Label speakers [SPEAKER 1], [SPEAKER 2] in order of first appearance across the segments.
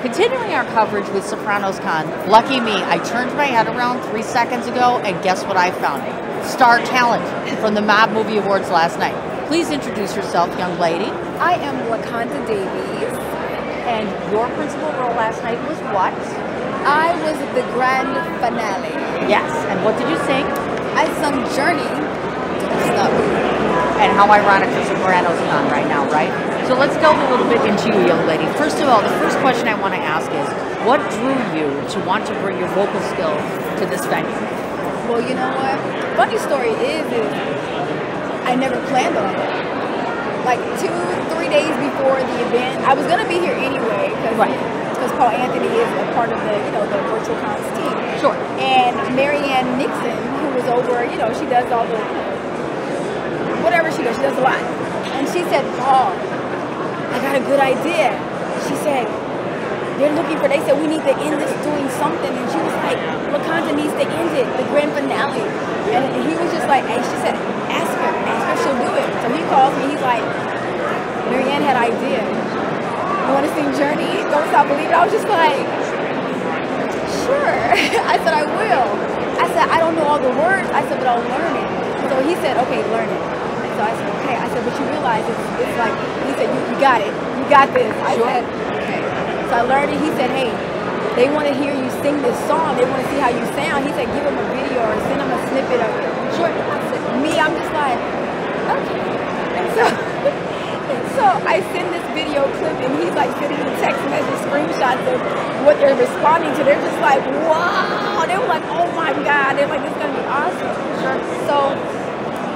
[SPEAKER 1] Continuing our coverage with Sopranos Con, lucky me, I turned my head around 3 seconds ago, and guess what I found? Star talent from the Mob Movie Awards last night. Please introduce yourself, young lady.
[SPEAKER 2] I am LacondaDavies.
[SPEAKER 1] And your principal role last night was what?
[SPEAKER 2] I was the grand finale.
[SPEAKER 1] Yes, and what did you sing?
[SPEAKER 2] I sung Journey. Don't Stop Me.
[SPEAKER 1] And how ironic for Sopranos Con right now, right? So let's delve a little bit into you, young lady. First of all, the first question I want to ask is, what drew you to want to bring your vocal skills to this venue?
[SPEAKER 2] Well, you know what? Funny story is I never planned on it. Like 2-3 days before the event, I was gonna be here anyway because Paul Anthony is a part of the the Virtual Cons team.
[SPEAKER 1] Sure.
[SPEAKER 2] And Marianne Nixon, who was over, she does all the whatever she does a lot. And she said, Paul, I got a good idea. She said, they said we need to end this doing something. And she was like, LaConda needs to end it, the grand finale. And he was just like, hey, she said, ask her, she'll do it. So he calls me, he's like, Marianne had an idea. You want to sing Journey? Don't Stop Believing? I was just like, sure. I said, I will. I said, I don't know all the words. I said, but I'll learn it. So he said, okay, learn it. And so I said, okay. I said, but you realize it's like, he said, you got it. You got this. I said, okay. So I learned it. He said, hey, they want to hear you sing this song. They want to see how you sound. He said, give them a video or send them a snippet of it. Sure. I said, I'm just like, okay. And so I send this video clip, and he's like sending me text message screenshots of what they're responding to. They're just like, wow. They were like, oh my God. They're like, it's going to be awesome. Sure. So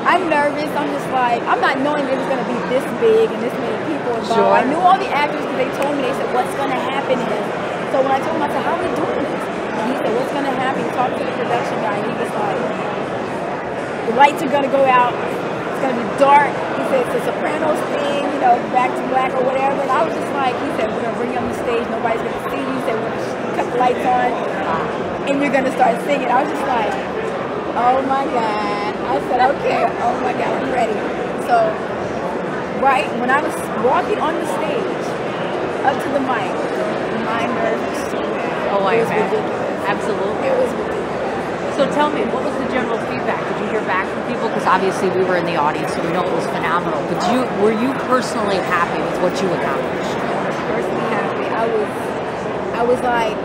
[SPEAKER 2] I'm nervous. I'm just like, I'm not knowing it was going to be this big and this many people involved.
[SPEAKER 1] Sure.
[SPEAKER 2] I knew all the actors because they told me, they said, what's going to happen is. So when I told him, I said, how are we doing this? And he said, what's going to happen? He talked to the production guy, and he was like, the lights are going to go out. It's going to be dark. He said, it's a Sopranos thing, back to black or whatever. And I was just like, he said, we're going to bring you on the stage. Nobody's going to see you. He said, we're going to cut the lights on, and you're going to start singing. I was just like, oh my God. I said, okay, oh my God, I'm ready. So, right when I was walking on the stage, up to the mic, my nerves were so bad.
[SPEAKER 1] Oh, I
[SPEAKER 2] It was ridiculous.
[SPEAKER 1] Absolutely.
[SPEAKER 2] It was ridiculous.
[SPEAKER 1] So tell me, what was the general feedback? Did you hear back from people? Because obviously we were in the audience, so we know it was phenomenal. But were you personally happy with what you accomplished?
[SPEAKER 2] I was personally happy. I was like,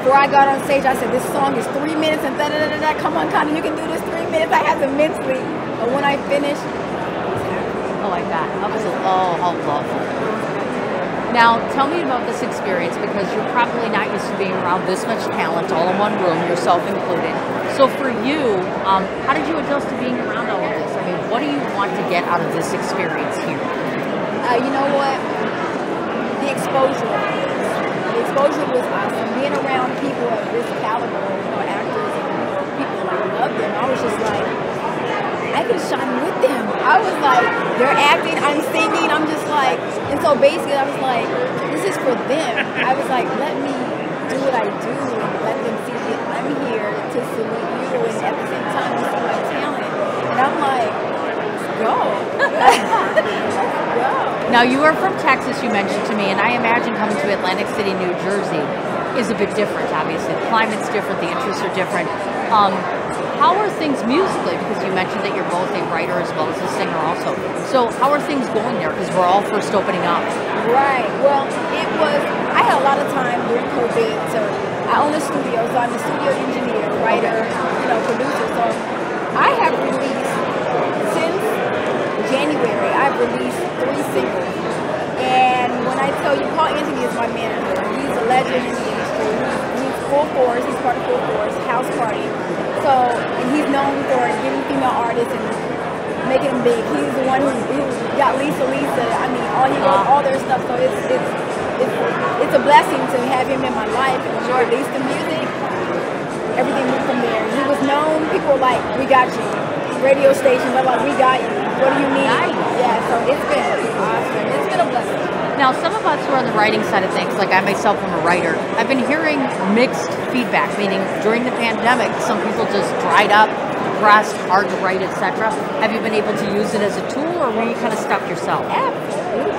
[SPEAKER 2] before I got on stage, I said, this song is 3 minutes and da-da-da-da-da. Come on, Connie, you can do this 3 minutes. I had to mentally. But when I finished, I was happy.
[SPEAKER 1] Oh, I bet. How lovely. Now, tell me about this experience, because you're probably not used to being around this much talent all in one room, yourself included. So for you, how did you adjust to being around all of this? I mean, what do you want to get out of this experience here?
[SPEAKER 2] You know what? The exposure. The exposure was awesome. Being around people of this caliber, actors and people I love them. I was just like, I can shine with them. I was like, they're acting, I'm singing, I'm just like, and so basically I was like, this is for them. I was like, let me do what I do and let them see that I'm here to salute you, and at the same time you see my talent. And I'm like, let's go. Let's go.
[SPEAKER 1] Now, you are from Texas, you mentioned to me, and I imagine coming to Atlantic City, New Jersey is a bit different, obviously. The climate's different, the interests are different. How are things musically? Because you mentioned that you're both a writer as well as a singer also. So how are things going there? Because we're all first opening up.
[SPEAKER 2] Right. Well, I had a lot of time during COVID. So I own a studio, so I'm a studio engineer, writer, producer. So I have released, since January, I've released 3 singles. And when I tell you, Paul Anthony is my manager. He's a legend in the industry. He's Full Force. He's part of Full Force, House Party. So, and he's known for getting female artists and making them big. He's the one who got Lisa. I mean, he wrote all their stuff. So it's a blessing to have him in my life. And when we released the music, everything went from there. He was known. People were like, we got you. Radio stations are like, we got you. What do you need?
[SPEAKER 1] Nice.
[SPEAKER 2] Yeah, so it's been awesome. It's been a blessing.
[SPEAKER 1] Now, some of us who are on the writing side of things, like I myself am a writer, I've been hearing mixed feedback, meaning during the pandemic, some people just dried up, depressed, hard to write, etc. Have you been able to use it as a tool, or were you kind of stuck yourself?
[SPEAKER 2] Absolutely.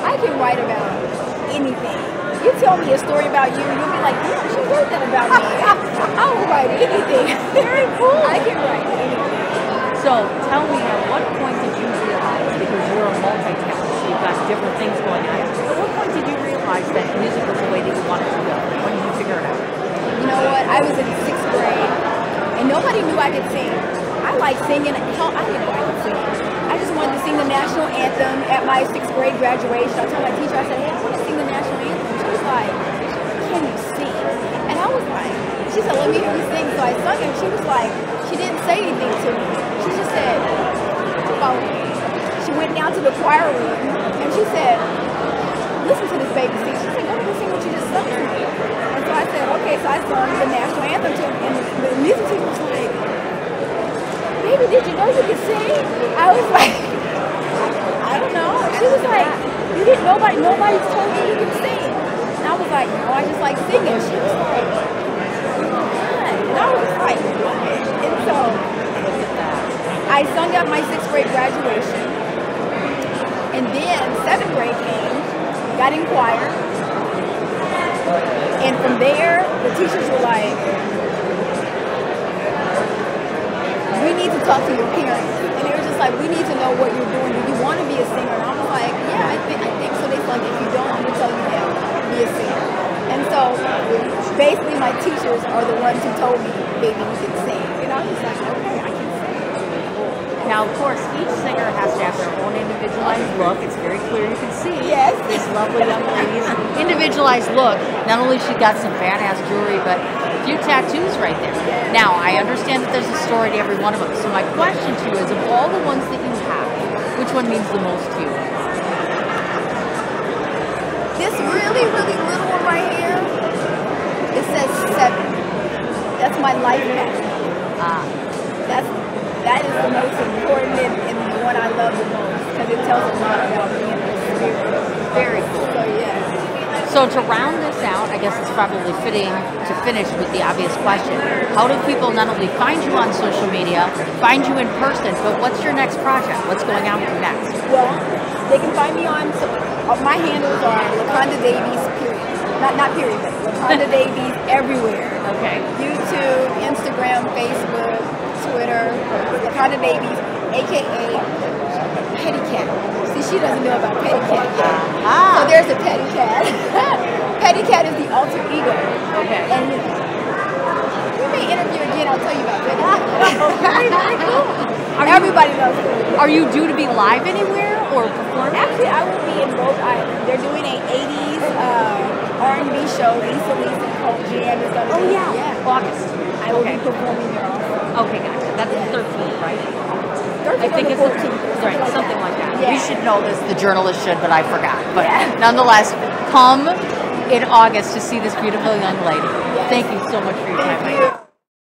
[SPEAKER 2] I can write about anything. you tell me a story about you, you'll be like, yeah, she wrote that about me. I will write anything.
[SPEAKER 1] Very cool.
[SPEAKER 2] I can write anything.
[SPEAKER 1] So tell me, at what point did you realize, because you're a multi-talent, so you've got different things going on, at what point did you realize that music was the way that you wanted to go? When did you figure it out?
[SPEAKER 2] You know what? I was in 6th grade, and nobody knew I could sing. I like singing. Hell, I didn't know I could sing. I just wanted to sing the national anthem at my 6th grade graduation. I told my teacher, I said, hey, I want to sing the national anthem. She was like, can you sing? And I was like, she said, let me hear you sing. So I sung it, and she was like, she didn't say anything to me. She just said, oh, she went down to the choir room, and she said, listen to this baby sing. She said, go ahead and sing what you just sung to me. And so I said, okay, so I sung the national anthem to him, and the music teacher was like, baby, did you know you could sing? I was like, I don't know. She was like, you didn't, nobody told me you could sing. And I was like, no, I just like singing. She was like, oh my God. And I was like, what? And so I sung at my 6th grade graduation. And then 7th grade came, got in choir. And from there, the teachers were like, we need to talk to your parents. And they were just like, we need to know what you're doing. Do you want to be a singer? And I was like, yeah, I think so. They said, like, if you don't, I'm going to tell you now, be a singer. And so basically my teachers are the ones who told me, baby, you can sing. And I was just like, okay, I can sing.
[SPEAKER 1] Now, of course, each singer has to have their own individualized look. It's very clear you can see
[SPEAKER 2] yes.
[SPEAKER 1] this lovely young lady's individualized look. Not only she got some badass jewelry, but a few tattoos right there. Now, I understand that there's a story to every one of them. So my question to you is, of all the ones that you have, which one means the most to you?
[SPEAKER 2] This really, really little one right here, it says 7. That's my life pattern. That is the most important and the one I love the most, because it tells a lot about me and my spirit.
[SPEAKER 1] Very cool.
[SPEAKER 2] So yeah.
[SPEAKER 1] So to round this out, I guess it's probably fitting to finish with the obvious question. How do people not only find you on social media, find you in person, but what's your next project? What's going on with you next?
[SPEAKER 2] Well, they can find me on, my handles are LacondaDavies, period. Not period, but LacondaDavies everywhere.
[SPEAKER 1] Okay.
[SPEAKER 2] YouTube, Instagram, Facebook, Twitter, LacondaDavies, a.k.a. Petty Cat. See, she doesn't know about Petty Cat yet. So there's a Petty Cat. Petty Cat is the alter ego.
[SPEAKER 1] Okay.
[SPEAKER 2] And you know, we may interview again, I'll tell you about Petty Cat.
[SPEAKER 1] Very, very cool.
[SPEAKER 2] Everybody knows her.
[SPEAKER 1] Are you due to be live anywhere or performing?
[SPEAKER 2] Actually, I will be in Rhode Island. They're doing a 80s R&B show. Lisa called Jam is going to be.
[SPEAKER 1] Yeah. August.
[SPEAKER 2] I will be performing there also.
[SPEAKER 1] Okay, gotcha. That's the 13th, right?
[SPEAKER 2] 13th
[SPEAKER 1] I think
[SPEAKER 2] or
[SPEAKER 1] it's
[SPEAKER 2] 14th.
[SPEAKER 1] right, something like that.
[SPEAKER 2] Yeah.
[SPEAKER 1] We should know this. The journalist should, but I forgot. But nonetheless, come in August to see this beautiful young lady.
[SPEAKER 2] Yes.
[SPEAKER 1] Thank you so much for your time.
[SPEAKER 2] Thank you.